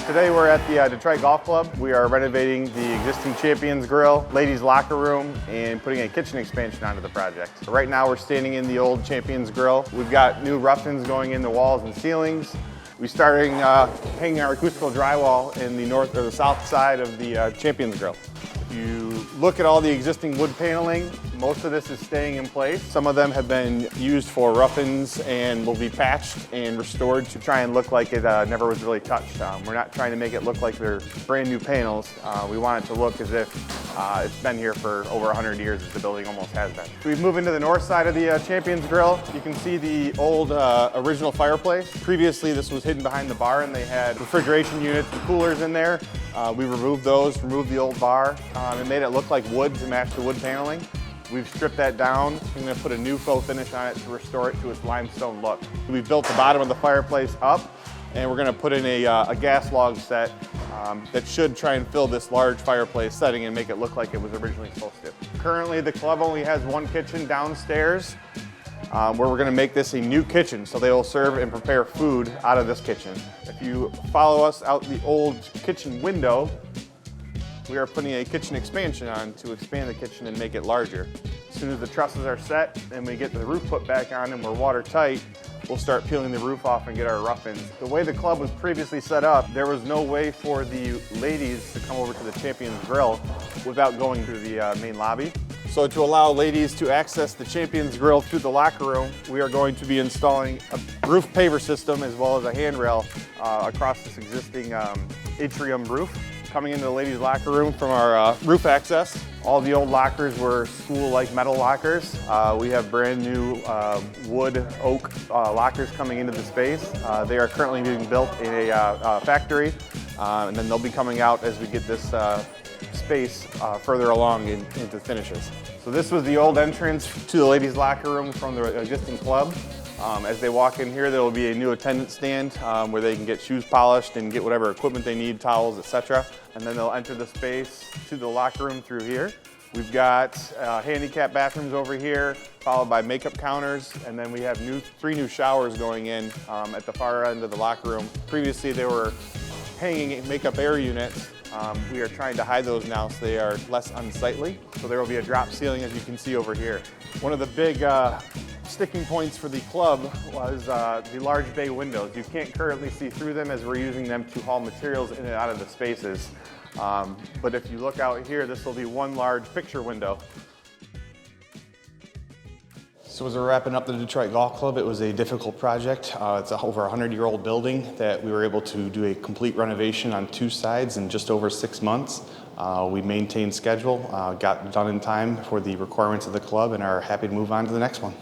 Today we're at the Detroit Golf Club. We are renovating the existing Champions Grill, ladies locker room, and putting a kitchen expansion onto the project. So right now we're standing in the old Champions Grill. We've got new rough-ins going in the walls and ceilings. We're starting hanging our acoustical drywall in the north or the south side of the Champions Grill. If you look at all the existing wood paneling, most of this is staying in place. Some of them have been used for rough-ins and will be patched and restored to try and look like it never was really touched. We're not trying to make it look like they're brand new panels. We want it to look as if it's been here for over 100 years, as the building almost has been. We've moved into the north side of the Champions Grill. You can see the old original fireplace. Previously, this was hidden behind the bar, and they had refrigeration units and coolers in there. We removed those, removed the old bar, and made it look like wood to match the wood paneling. We've stripped that down. I'm going to put a new faux finish on it to restore it to its limestone look. We've built the bottom of the fireplace up, and we're going to put in a gas log set that should try and fill this large fireplace setting and make it look like it was originally supposed to. Currently, the club only has one kitchen downstairs, where we're going to make this a new kitchen, so they will serve and prepare food out of this kitchen. If you follow us out the old kitchen window, we are putting a kitchen expansion on to expand the kitchen and make it larger. As soon as the trusses are set and we get the roof put back on and we're watertight, we'll start peeling the roof off and get our rough-ins. The way the club was previously set up, there was no way for the ladies to come over to the Champions Grill without going through the main lobby. So to allow ladies to access the Champions Grill through the locker room, we are going to be installing a roof paver system as well as a handrail across this existing atrium roof. Coming into the ladies' locker room from our roof access. All the old lockers were spool-like metal lockers. We have brand new wood oak lockers coming into the space. They are currently being built in a factory, and then they'll be coming out as we get this space further along into finishes. So this was the old entrance to the ladies' locker room from the existing club. As they walk in here, there will be a new attendant stand where they can get shoes polished and get whatever equipment they need, towels, etc. And then they'll enter the space to the locker room through here. We've got handicap bathrooms over here, followed by makeup counters, and then we have three new showers going in at the far end of the locker room. Previously, they were hanging makeup air units. We are trying to hide those now so they are less unsightly. So there will be a drop ceiling, as you can see over here. One of the big sticking points for the club was the large bay windows. You can't currently see through them as we're using them to haul materials in and out of the spaces. But if you look out here, this will be one large picture window. So as we're wrapping up the Detroit Golf Club, it was a difficult project. It's a over 100-year-old building that we were able to do a complete renovation on two sides in just over 6 months. We maintained schedule, got done in time for the requirements of the club, and are happy to move on to the next one.